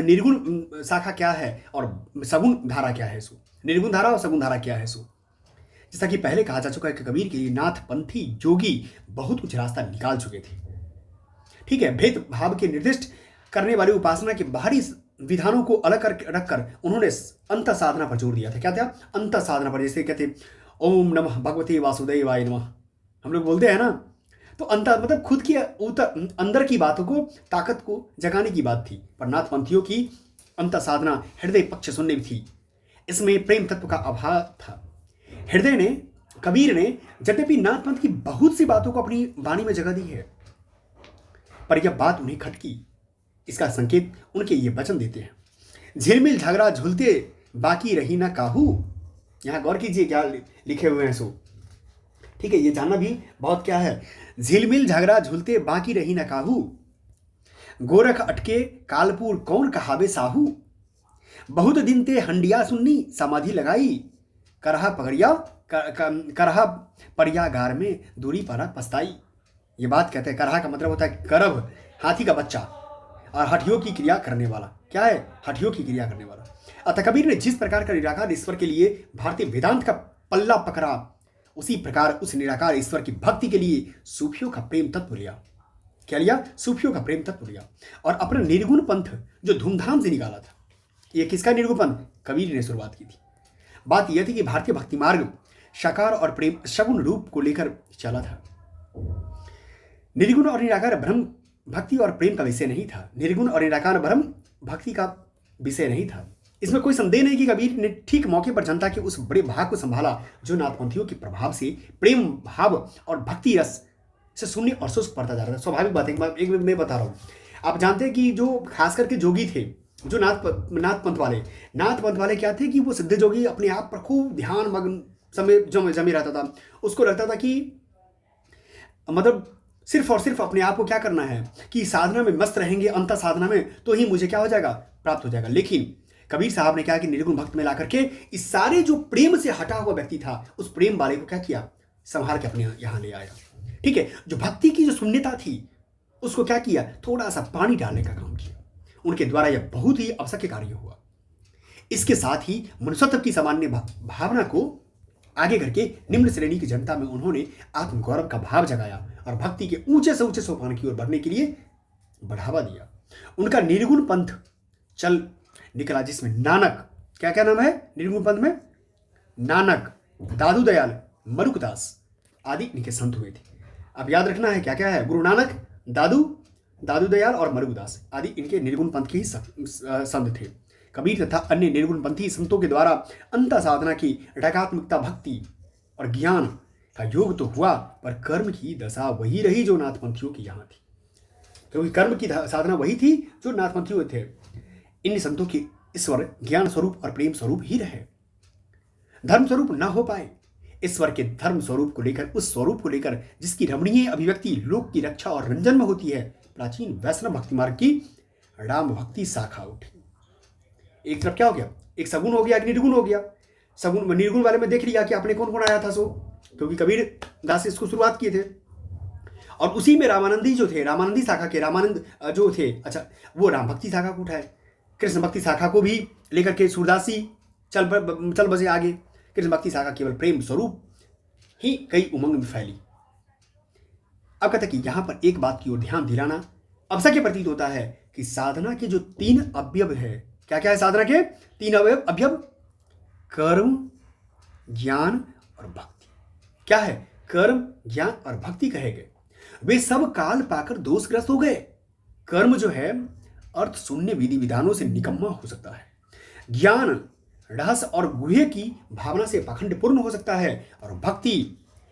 निर्गुण शाखा क्या है और सगुण धारा क्या है। सो निर्गुण धारा और सगुण धारा क्या है। सो जैसा कि पहले कहा जा चुका है कि कबीर के लिए नाथ पंथी योगी बहुत कुछ रास्ता निकाल चुके थे। ठीक है, भेद भाव के निर्दिष्ट करने वाली उपासना के बाहरी विधानों को अलग कर रखकर उन्होंने अंत साधना पर जोर दिया था। क्या था? अंत साधना पर। जैसे कहते ओम नमः भगवते वासुदेवाय नमः, हम लोग बोलते हैं ना, तो अंत मतलब खुद की अंदर की बातों को, ताकत को जगाने की बात थी। पर नाथपंथियों की अंत साधना हृदय पक्ष शून्य थी। इसमें प्रेम तत्व का अभाव था। हृदय ने, कबीर ने यद्यपि नाथपंथ की बहुत सी बातों को अपनी वाणी में जगह दी है, पर यह बात उन्हें खटकी। इसका संकेत उनके ये वचन देते हैं, झिलमिल झगड़ा झुलते बाकी रही ना काहू। यहां गौर कीजिए क्या लिखे हुए हैं। सो ठीक है, ये जानना भी बहुत क्या है। झिलमिल झगड़ा झुलते बाकी रही ना काहू, गोरख अटके कालपुर कौन कहावे साहू। बहुत दिन ते हंडिया सुन्नी समाधि लगाई, करहा पगड़िया करहा परियागार में दूरी पर पछताई। ये बात कहते हैं, करहा का मतलब होता है करभ, हाथी का बच्चा, और हठियों की क्रिया करने वाला। क्या है? हठियों की क्रिया करने वाला। अतः कबीर ने जिस प्रकार का निराकार ईश्वर के लिए भारतीय वेदांत का पल्ला पकड़ा, उसी प्रकार उस निराकार ईश्वर की भक्ति के लिए सूफियों का प्रेम तत्व लिया। क्या लिया? सूफियों का प्रेम तत्व लिया और अपना निर्गुण पंथ जो धूमधाम से निकाला था। ये किसका निर्गुण पंथ? कबीर ने शुरुआत की थी। बात यह थी कि भारतीय भक्ति मार्ग साकार और प्रेम सगुण रूप को लेकर चला था। निर्गुण और निराकार ब्रह्म भक्ति और प्रेम का विषय नहीं था। निर्गुण और निराकार ब्रह्म भक्ति का विषय नहीं था। इसमें कोई संदेह नहीं कि कबीर ने ठीक मौके पर जनता के उस बड़े भाग को संभाला जो नाथपंथियों के प्रभाव से प्रेम भाव और भक्ति रस से शून्य और शुष्क पड़ता जा रहा था। स्वाभाविक बात है, एक मैं बता रहा हूँ। आप जानते हैं कि जो खास करके जोगी थे, जो नाथ पंथ वाले क्या थे कि वो सिद्ध जोगी अपने आप पर खूब ध्यान मग्न समय जमे रहता था। उसको लगता था कि मतलब सिर्फ और सिर्फ अपने आप को क्या करना है कि साधना में मस्त रहेंगे, अंत साधना में, तो ही मुझे क्या हो जाएगा, प्राप्त हो जाएगा। लेकिन कबीर साहब ने क्या कि निर्गुण भक्त में ला करके इस सारे जो प्रेम से हटा हुआ व्यक्ति था, उस प्रेम वाले को क्या किया, संभाल के अपने यहां ले आया। ठीक है, जो भक्ति की जो शून्यता थी उसको क्या किया, थोड़ा सा पानी डालने का काम किया। उनके द्वारा यह बहुत ही आवश्यक कार्य हुआ। इसके साथ ही मनुष्यत्व की सामान्य भावना को आगे करके निम्न श्रेणी की जनता में उन्होंने आत्मगौरव का भाव जगाया और भक्ति के ऊंचे से ऊंचे सोपान की ओर बढ़ने के लिए बढ़ावा दिया। उनका निर्गुण पंथ चल निकला, जिसमें नानक, क्या क्या नाम है निर्गुण पंथ में, नानक, दादू दयाल, मरुकदास आदि इनके संत हुए थे। अब याद रखना है क्या क्या है, गुरु नानक, दादू दयाल और मरुकदास आदि इनके निर्गुण पंथ के ही संत थे। कबीर तथा अन्य निर्गुण पंथी संतों के द्वारा अंत साधना की रगात्मकता, भक्ति और ज्ञान का योग तो हुआ, पर कर्म की दशा वही रही जो नाथपंथियों की यहाँ थी, क्योंकि कर्म की साधना वही थी जो नाथपंथियों थे। इन संतों के ईश्वर ज्ञान स्वरूप और प्रेम स्वरूप ही रहे, धर्म स्वरूप ना हो पाए। ईश्वर के धर्म स्वरूप को लेकर, उस स्वरूप को लेकर जिसकी रमणीय अभिव्यक्ति लोक की रक्षा और रंजन में होती है, प्राचीन वैष्णव भक्ति मार्ग की राम भक्ति शाखा उठी। एक तरफ क्या हो गया, एक सगुण हो गया, एक निर्गुण हो गया। सगुण निर्गुण वाले में देख लिया कि आपने कौन कौन आया था, सो क्योंकि कबीर दास इसको शुरुआत किए थे। और उसी में रामानंदी जो थे, रामानंदी शाखा के रामानंद जो थे, अच्छा वो राम भक्ति शाखा को उठाए, कृष्ण भक्ति शाखा को भी लेकर के सूरदास जी चल बसे आगे। कृष्ण भक्ति शाखा केवल प्रेम स्वरूप ही कई उमंग में फैली। अब कहते कि यहां पर एक बात की ओर ध्यान दिलाना आवश्यक प्रतीत होता है कि साधना के जो 3 अवयव है, क्या क्या है साधना के 3 अवयव? कर्म, ज्ञान और भक्ति। क्या है? कर्म, ज्ञान और भक्ति कहे गए। वे सब काल पाकर दोषग्रस्त हो गए। कर्म जो है अर्थ शून्य विधि विधानों से निकम्मा हो सकता है। ज्ञान रहस्य और गुह्य की भावना से पाखंडपूर्ण हो सकता है। और भक्ति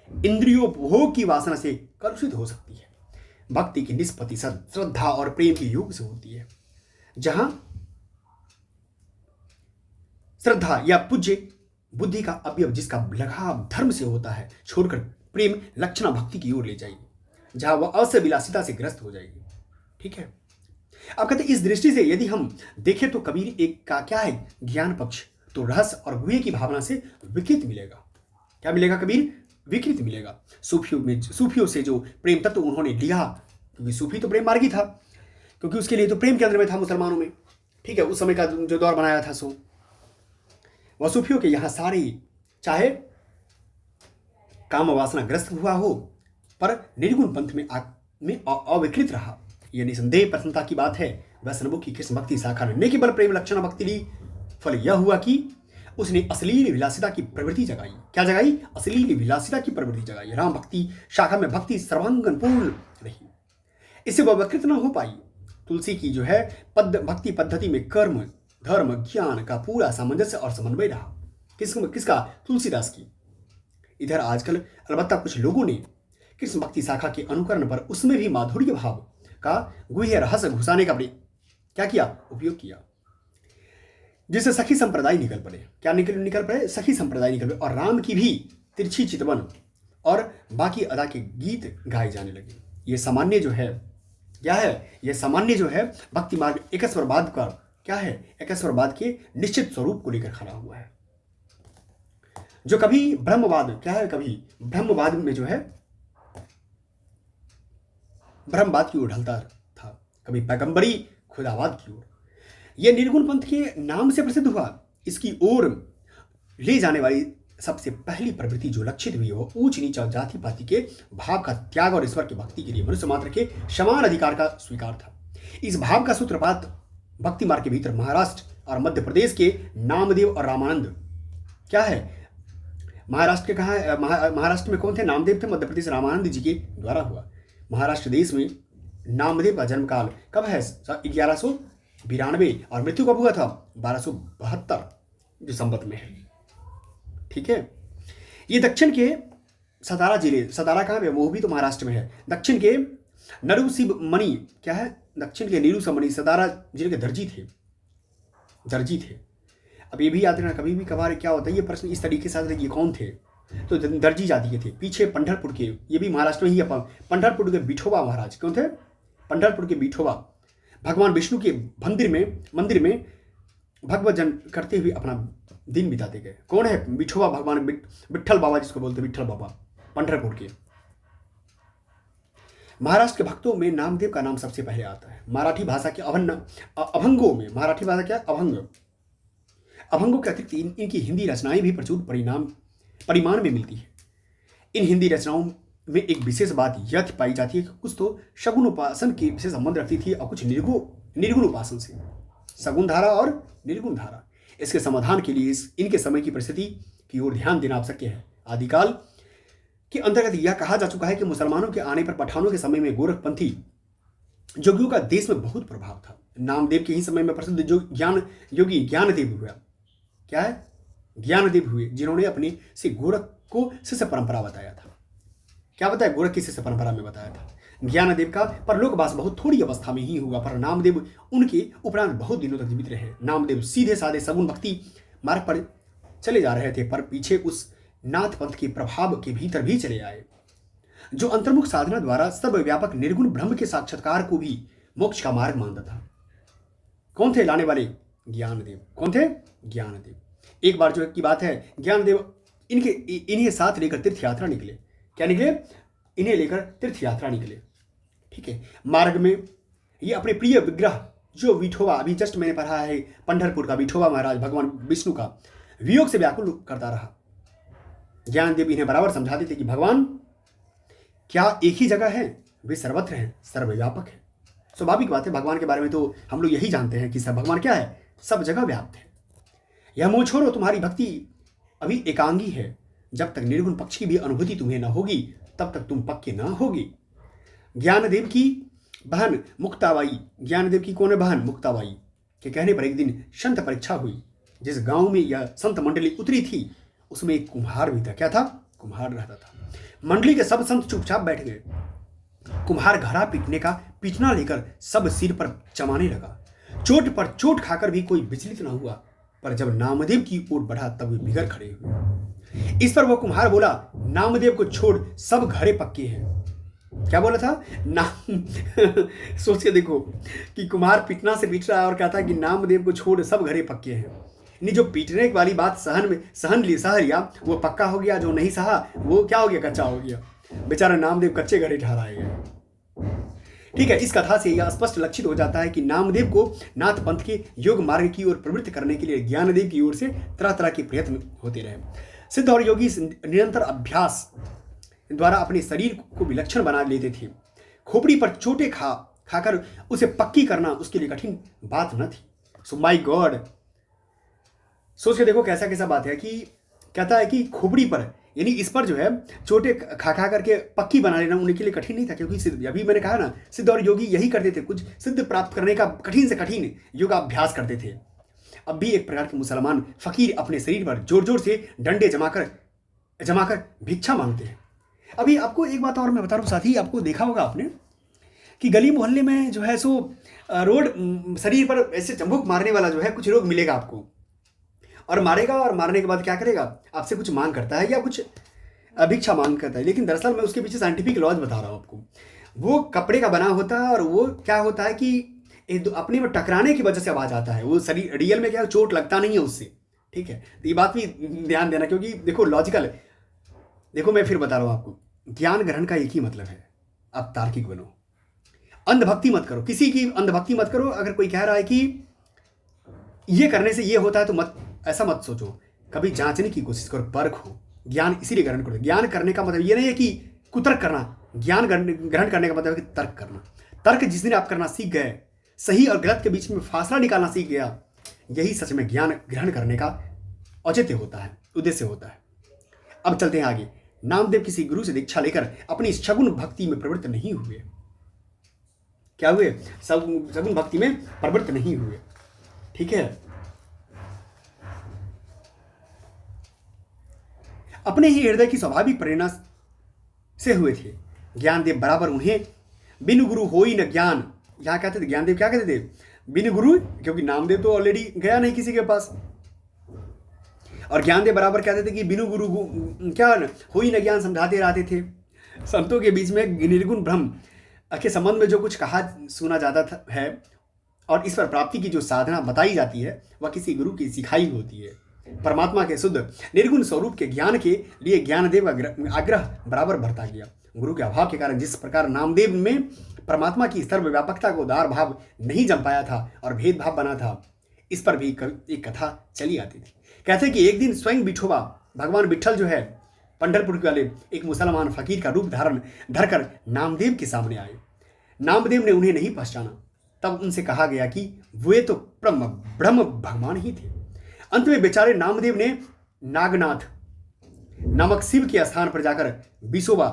इंद्रियोपभोग की वासना से कलुषित हो सकती है। भक्ति की निष्पत्ति श्रद्धा और प्रेम के योग से होती है। जहां श्रद्धा या पूज्य बुद्धि का अवयव जिसका लगाव धर्म से होता है छोड़कर प्रेम लक्षणा भक्ति की ओर ले जाएगी, जहां वह अवश्य विलासिता से ग्रस्त हो जाएगी। ठीक है। अब कहते इस दृष्टि से यदि हम देखें तो कबीर एक का क्या है? ज्ञान पक्ष तो रहस्य और गुह्य की भावना से विकृत मिलेगा। क्या मिलेगा कबीर? विकृत मिलेगा। सूफियों से जो प्रेम तत्व उन्होंने लिया, क्योंकि सूफी तो प्रेम मार्गी था, क्योंकि उसके लिए तो प्रेम केंद्र में था मुसलमानों में। ठीक है, उस समय का जो दौर बनाया था सो वह सूफियों के यहाँ सारी चाहे काम वासना ग्रस्त हुआ हो पर निर्गुण पंथ में अविकृत रहा। यह निसंदेह प्रसन्नता की बात है। वैष्णवों की कृष्ण भक्ति शाखा ने न केवल प्रेम लक्षण भक्ति ली, फल यह हुआ कि उसने अश्लील विलासिता की प्रवृत्ति जगाई। क्या जगाई? अश्लील विलासिता की प्रवृत्ति जगाई। राम भक्ति शाखा में भक्ति सर्वांगन पूर्ण रही, इससे वह विकृत न हो पाई। तुलसी की जो है भक्ति पद्धति में कर्म, धर्म, ज्ञान का पूरा सामंजस्य और समन्वय रहा। किसका? तुलसीदास की। इधर आजकल अलबत्ता कुछ लोगों ने कृष्ण भक्ति शाखा के अनुकरण पर उसमें भी माधुर्य भाव का गुह्य रहस्य घुसाने का क्या किया? उपयोग किया, जिससे सखी संप्रदाय निकल पड़े। क्या निकल पड़े? सखी संप्रदाय निकल पड़े और राम की भी तिरछी चितवन और बाकी अदा के गीत गाए जाने लगे। ये सामान्य जो है क्या है? ये सामान्य जो है भक्ति मार्ग एकस्वरवाद का क्या है? एकस्वरवाद के निश्चित स्वरूप को लेकर खड़ा हुआ है, जो कभी ब्रह्मवाद क्या है? कभी ब्रह्मवाद में जो है ब्रह्मवाद की ओर ढलता था, कभी पैगंबरी खुदावाद की ओर। यह निर्गुण पंथ के नाम से प्रसिद्ध हुआ। इसकी ओर ले जाने वाली सबसे पहली प्रवृत्ति जो लक्षित हुई वो ऊंच नीच और जाति पाति के भाव का त्याग और ईश्वर की भक्ति के लिए मनुष्य मात्र के समान अधिकार का स्वीकार था। इस भाव का सूत्रपात भक्ति मार्ग के भीतर महाराष्ट्र और मध्य प्रदेश के नामदेव और रामानंद क्या है? महाराष्ट्र के कहा महाराष्ट्र में कौन थे? नामदेव थे। मध्य प्रदेश रामानंद जी के द्वारा हुआ। महाराष्ट्र देश में नामदेव का जन्मकाल कब है? 1192 और मृत्यु कब हुआ था? 1272 जो संवत में है। ठीक है। ये दक्षिण के सतारा जिले, सतारा कहाँ है? वो भी तो महाराष्ट्र में है। दक्षिण के नरुसिब मणि क्या है? दक्षिण के नीरू मणि सतारा जिले के दर्जी थे। अब ये भी याद रखना, कभी भी कभार क्या होता है ये प्रश्न इस तरीके से ये कौन थे? तो दर्जी जाति के थे। पीछे पंढरपुर के, ये भी महाराष्ट्र में ही है, पंढरपुर के विठोबा महाराज कौन थे? पंढरपुर के विठोबा भगवान विष्णु के मंदिर में भगवत जन करते हुए अपना दिन बिताते गए। कौन है विठोबा? भगवान विठल बाबा जिसको बोलते विठल बाबा, पंढरपुर के। महाराष्ट्र के भक्तों में नामदेव का नाम सबसे पहले आता है। मराठी भाषा के अभंगों में, मराठी भाषा क्या? अभंगों के अतिरिक्त इनकी हिंदी रचनाएं भी प्रचुर परिमाण में मिलती है। इन हिंदी रचनाओं में एक विशेष बात यह पाई जाती है कि कुछ तो शगुन उपासन के विशेष संबंध रखती थी और कुछ निर्गुण उपासन से। सगुन धारा और निर्गुण धारा, इसके समाधान के लिए इनके समय की परिस्थिति की ओर ध्यान देना आवश्यक है। आदिकाल के अंतर्गत यह कहा जा चुका है कि मुसलमानों के आने पर पठानों के समय में गोरखपंथी जोगियों का देश में बहुत प्रभाव था। नामदेव के ही समय में प्रसिद्ध जो योगी ज्ञानदेव हुआ। क्या है? ज्ञानदेव हुए, जिन्होंने अपने से गोरख को शिष्य परंपरा बताया था। क्या बताया? गोरख की शिष्य परंपरा में बताया था। ज्ञानदेव का परलोकवास बहुत थोड़ी अवस्था में ही हुआ, पर नामदेव उनके उपरांत बहुत दिनों तक जीवित रहे। नामदेव सीधे साधे सगुन भक्ति मार्ग पर चले जा रहे थे, पर पीछे उस नाथ पंथ के प्रभाव के भीतर भी चले आए, जो अंतर्मुख साधना द्वारा सर्वव्यापक निर्गुण ब्रह्म के साक्षात्कार को भी मोक्ष का मार्ग मानता था। कौन थे लाने वाले? ज्ञानदेव। कौन थे? ज्ञानदेव। एक बार जो की बात है, ज्ञानदेव इन्हें साथ लेकर तीर्थ यात्रा निकले। क्या निकले? इन्हें लेकर तीर्थ यात्रा निकले। ठीक है। मार्ग में ये अपने प्रिय विग्रह जो विठोबा, अभी जस्ट मैंने पढ़ा है पंढरपुर का विठोबा महाराज भगवान विष्णु का, वियोग से व्याकुल करता रहा। ज्ञानदेव इन्हें बराबर समझाते थे कि भगवान क्या एक ही जगह है, वे सर्वत्र हैं, सर्वव्यापक है। स्वाभाविक बात है, भगवान के बारे में तो हम लोग यही जानते हैं कि सब भगवान क्या है, सब जगह व्याप्त है। यह मोह छोड़ो, तुम्हारी भक्ति अभी एकांगी है। जब तक निर्गुण पक्ष की भी अनुभूति तुम्हें न होगी तब तक तुम पक्के न होगी। ज्ञानदेव की बहन मुक्ताबाई, ज्ञानदेव की कौन है बहन, मुक्ताबाई के कहने पर एक दिन संत परीक्षा हुई। जिस गांव में यह संत मंडली उतरी थी उसमें एक कुम्हार भी था। क्या था, कुम्हार रहता था। मंडली के सब संत चुपचाप बैठ गए। कुम्हार घड़ा पीटना लेकर सब सिर पर जमाने लगा। चोट पर चोट खाकर भी कोई विचलित न हुआ, पर जब नामदेव की ओर बढ़ा तब वे बिगड़ खड़े हुए। इस पर वह कुम्हार बोला, नामदेव को छोड़ सब घड़े पक्के हैं। क्या बोला था, नाम सोच के देखो कि कुम्हार पीटना से पीट रहा है और कहता है कि नामदेव को छोड़ सब घड़े पक्के हैं। नहीं, जो पीटने वाली बात सह लिया वो पक्का हो गया, जो नहीं सहा वो क्या हो गया, कच्चा हो गया। बेचारा नामदेव कच्चे घड़े ठहराए गए। ठीक है, इस कथा से यह स्पष्ट लक्षित हो जाता है कि नामदेव को नाथ पंथ के योग मार्ग की ओर प्रवृत्त करने के लिए ज्ञानदेव की ओर से तरह तरह के प्रयत्न होते रहे। सिद्ध और योगी निरंतर अभ्यास द्वारा अपने शरीर को विलक्षण बना लेते थे। खोपड़ी पर चोटें खाकर उसे पक्की करना उसके लिए कठिन बात न थी। सो माय गॉड, सोच के देखो कैसा कैसा बात है कि कहता है कि खोपड़ी पर यानी इस पर जो है चोटे खा करके पक्की बना लेना उनके लिए कठिन नहीं था, क्योंकि अभी मैंने कहा ना, सिद्ध और योगी यही करते थे, कुछ सिद्ध प्राप्त करने का कठिन से कठिन योगाभ्यास करते थे। अब भी एक प्रकार के मुसलमान फकीर अपने शरीर पर जोर जोर से डंडे जमाकर भिक्षा मांगते हैं। अभी आपको एक बात और मैं बता रहा हूँ साथी, आपको देखा होगा आपने कि गली मोहल्ले में जो है सो रोड शरीर पर ऐसे चंबुक मारने वाला जो है कुछ लोग मिलेगा आपको, और मारेगा, और मारने के बाद क्या करेगा, आपसे कुछ मांग करता है या कुछ भिक्षा मांग करता है। लेकिन दरअसल मैं उसके पीछे साइंटिफिक लॉज बता रहा हूँ आपको। वो कपड़े का बना होता है और वो क्या होता है कि अपने में टकराने की वजह से आवाज आता है। वो शरीर रियल में क्या चोट लगता नहीं है उससे। ठीक है, तो ये बात भी ध्यान देना, क्योंकि देखो लॉजिकल, देखो मैं फिर बता रहा हूँ आपको, ज्ञान ग्रहण का एक ही मतलब है, आप तार्किक बनो, अंधभक्ति मत करो, किसी की अंधभक्ति मत करो। अगर कोई कह रहा है कि ये करने से ये होता है तो मत, ऐसा मत सोचो, कभी जांचने की कोशिश करो, परखो। ज्ञान इसीलिए ग्रहण करो। ज्ञान करने का मतलब ये नहीं है कि कुतर्क करना, ज्ञान ग्रहण करने का मतलब है कि तर्क करना। तर्क जिस दिन आप करना सीख गए, सही और गलत के बीच में फासला निकालना सीख गया, यही सच में ज्ञान ग्रहण करने का औचित्य होता है, उद्देश्य होता है। अब चलते हैं आगे। नामदेव किसी गुरु से दीक्षा लेकर अपनी सगुण भक्ति में प्रवृत्त नहीं हुए। क्या हुए, सगुण भक्ति में प्रवृत्त नहीं हुए। ठीक है, अपने ही हृदय की स्वाभाविक प्रेरणा से हुए थे। ज्ञानदेव बराबर उन्हें बिनु गुरु होई न ज्ञान, यहां कहते थे ज्ञानदेव क्या कहते थे, बिनु गुरु, क्योंकि नामदेव तो ऑलरेडी गया नहीं किसी के पास, और ज्ञानदेव बराबर कहते थे कि बिनु गुरु क्या होई न ज्ञान समझाते रहते थे। संतों के बीच में निर्गुण ब्रह्म के संबंध में जो कुछ कहा सुना जाता है और इस पर प्राप्ति की जो साधना बताई जाती है वह किसी गुरु की सिखाई होती है। परमात्मा के शुद्ध निर्गुण स्वरूप के ज्ञान के लिए ज्ञानदेव आग्रह बराबर बढ़ता गया। गुरु के अभाव के कारण जिस प्रकार नामदेव में परमात्मा की सर्वव्यापकता को उदार भाव नहीं जम पाया था और भेदभाव बना था, इस पर भी एक कथा चली आती थी। कहते हैं कि एक दिन स्वयं विठोबा भगवान विठल जो है पंढरपुर वाले एक मुसलमान फकीर का रूप धरकर नामदेव के सामने आए। नामदेव ने उन्हें नहीं पहचाना। तब उनसे कहा गया कि वे तो ब्रह्म भगवान ही थे। अंत में बेचारे नामदेव ने नागनाथ नामक शिव के स्थान पर जाकर बिसोबा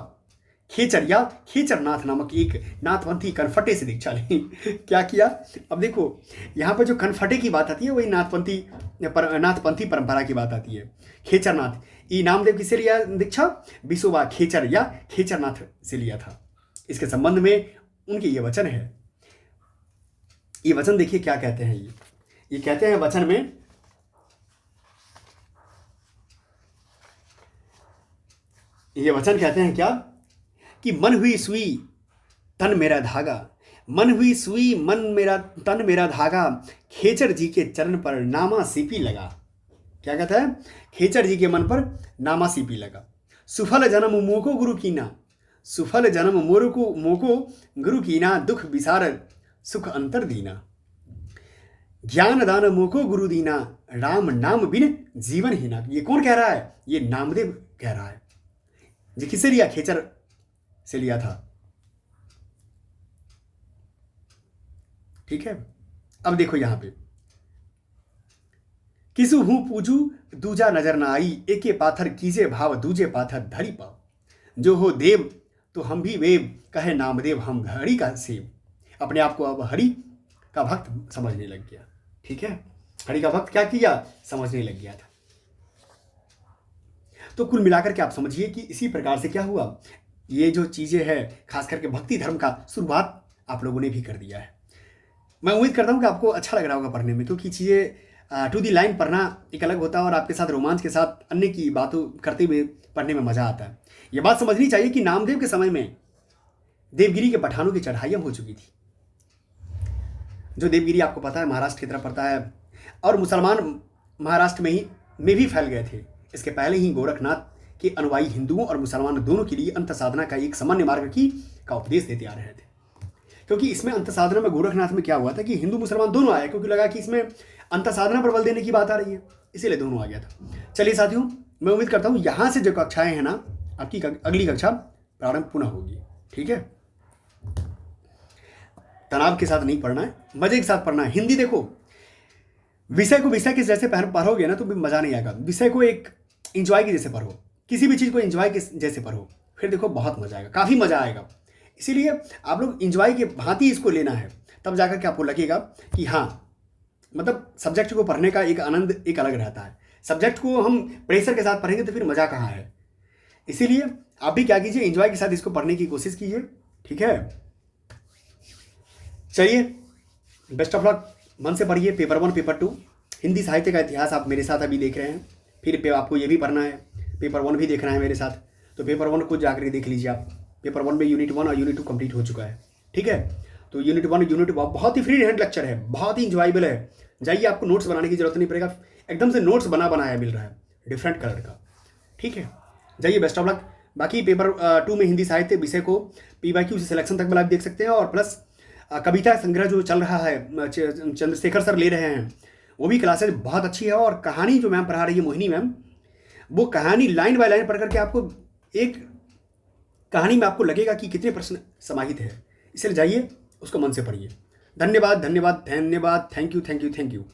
खेचर या खेचरनाथ नामक एक नाथपंथी कनफटे से दीक्षा ली। क्या किया, अब देखो यहाँ पर जो कनफटे की बात आती है वही नाथपंथी परंपरा की बात आती है। खेचरनाथ, ये नामदेव किससे लिया दीक्षा, बिसोबा खेचर या खेचरनाथ से लिया था। इसके संबंध में उनके ये वचन है, ये वचन देखिए क्या कहते हैं। ये कहते हैं वचन में, ये वचन कहते हैं क्या कि मन हुई सुई तन मेरा धागा, मन हुई सुई मन मेरा तन मेरा धागा, खेचर जी के चरण पर नामा सीपी लगा। क्या कहता है, खेचर जी के मन पर नामा सीपी लगा। सुफल जन्म मोको गुरु कीना, सुफल जन्म मोको गुरु कीना, दुख विसार सुख अंतर दीना। ज्ञान दान मोको गुरु दीना, राम नाम बिन जीवन हीना। ये कौन कह रहा है? ये नामदेव कह रहा है। ये किससे लिया? खेचर से लिया था। ठीक है, अब देखो यहां पे, किसु हूं पूजू दूजा नजर ना आई, एके पाथर कीजे भाव दूजे पाथर धरी पाओ। जो हो देव तो हम भी वेब, कहे नामदेव हम हरि का सेव। अपने आप को अब हरि का भक्त समझने लग गया। ठीक है, हरि का भक्त क्या किया? समझने लग गया था। तो कुल मिलाकर के आप समझिए कि इसी प्रकार से क्या हुआ, ये जो चीजें हैं खास करके भक्ति धर्म का शुरुआत आप लोगों ने भी कर दिया है। मैं उम्मीद करता हूँ कि आपको अच्छा लग रहा होगा पढ़ने में, क्योंकि चीज़ें टू दी लाइन पढ़ना एक अलग होता है और आपके साथ रोमांच के साथ अन्य की बातों करते हुए पढ़ने में मज़ा आता है। ये बात समझनी चाहिए कि नामदेव के समय में देवगिरी के पठानों की चढ़ाइयाँ हो चुकी थी। जो देवगिरी आपको पता है महाराष्ट्र की तरफ पड़ता है, और मुसलमान महाराष्ट्र में भी फैल गए थे। इसके पहले ही गोरखनाथ के अनुयायी हिंदुओं और मुसलमानों दोनों के लिए अंत साधना का एक सामान्य मार्ग का उपदेश देते आ रहे थे। क्योंकि इसमें अंत साधना में गोरखनाथ में क्या हुआ था कि हिंदू मुसलमान दोनों आए, क्योंकि लगा कि इसमें अंत साधना पर बल देने की बात आ रही है, इसीलिए दोनों आ गया था। चलिए साथियों, मैं उम्मीद करता हूँ यहाँ से जो कक्षाएं हैं ना, आपकी अगली कक्षा प्रारंभ पुनः होगी। ठीक है, तनाव के साथ नहीं पढ़ना है, मजे के साथ पढ़ना है। हिंदी देखो, विषय को विषय के जैसे पढ़ोगे ना तो मजा नहीं आएगा। विषय को एक इंजॉय के जैसे पढ़ो, किसी भी चीज़ को इंजॉय के जैसे पढ़ो, फिर देखो बहुत मजा आएगा, काफ़ी मजा आएगा। इसीलिए आप लोग इंजॉय के भांति इसको लेना है, तब जाकर के आपको लगेगा कि हाँ, मतलब सब्जेक्ट को पढ़ने का एक आनंद एक अलग रहता है। सब्जेक्ट को हम प्रेशर के साथ पढ़ेंगे तो फिर मज़ा कहाँ है। इसीलिए आप भी क्या कीजिए, इंजॉय के साथ इसको पढ़ने की कोशिश कीजिए। ठीक है, चलिए, बेस्ट ऑफ लक, मन से पढ़िए। पेपर 1 पेपर 2 हिंदी साहित्य का इतिहास आप मेरे साथ अभी देख रहे हैं, फिर आपको ये भी पढ़ना है, पेपर 1 भी देखना है मेरे साथ। तो पेपर 1 को जाकर देख लीजिए आप। पेपर 1 में यूनिट 1 और यूनिट 2 कंप्लीट हो चुका है। ठीक है, तो यूनिट 1 यूनिट 2 बहुत ही फ्री हैंड लेक्चर है, बहुत ही इंजॉयबल है। जाइए, आपको नोट्स बनाने की जरूरत नहीं पड़ेगा, एकदम से नोट्स बनाया मिल रहा है डिफरेंट कलर का। ठीक है, जाइए, बेस्ट ऑफ लक। बाकी पेपर 2 में हिंदी साहित्य विषय को PYQ से सिलेक्शन तक में आप देख सकते हैं, और प्लस कविता संग्रह जो चल रहा है, चंद्रशेखर सर ले रहे हैं, वो भी क्लासेज बहुत अच्छी है। और कहानी जो मैम पढ़ा रही है, मोहिनी मैम, वो कहानी लाइन बाय लाइन पढ़ करके आपको एक कहानी में आपको लगेगा कि कितने प्रश्न समाहित है। इसलिए जाइए, उसको मन से पढ़िए। धन्यवाद धन्यवाद धन्यवाद, thank you thank you thank you.